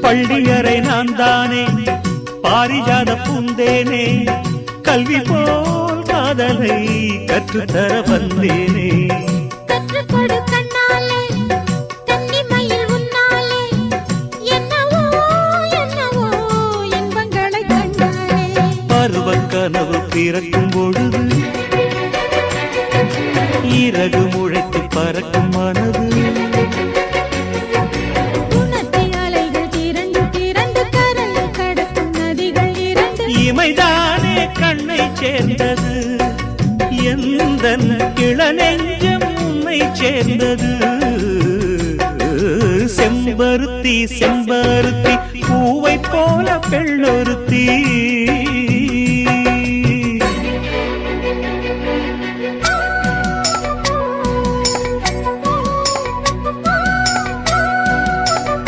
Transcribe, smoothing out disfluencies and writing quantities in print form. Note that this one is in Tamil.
பள்ளியறை நான் தானே பாரிஜாத பூந்தேனே கல்வி போல் காதலை கற்றுத்தர வந்தேனே கற்றுக்கொடு கண்ணாலே கன்னிமயில் உன்னாலே என்னவோ என்னவோ இன்பங்களை கண்டாலே பருவக் கனவு பிறக்கும் பொழுது இறகு முளைத்து பறக்கும் மனது இமைதானே கண்ணை சேர்ந்தது எந்தன் இளநெஞ்சம் உன்னை சேர்ந்தது செம்பருத்தி செம்பருத்தி பூவை போல பெண்ணொருத்தி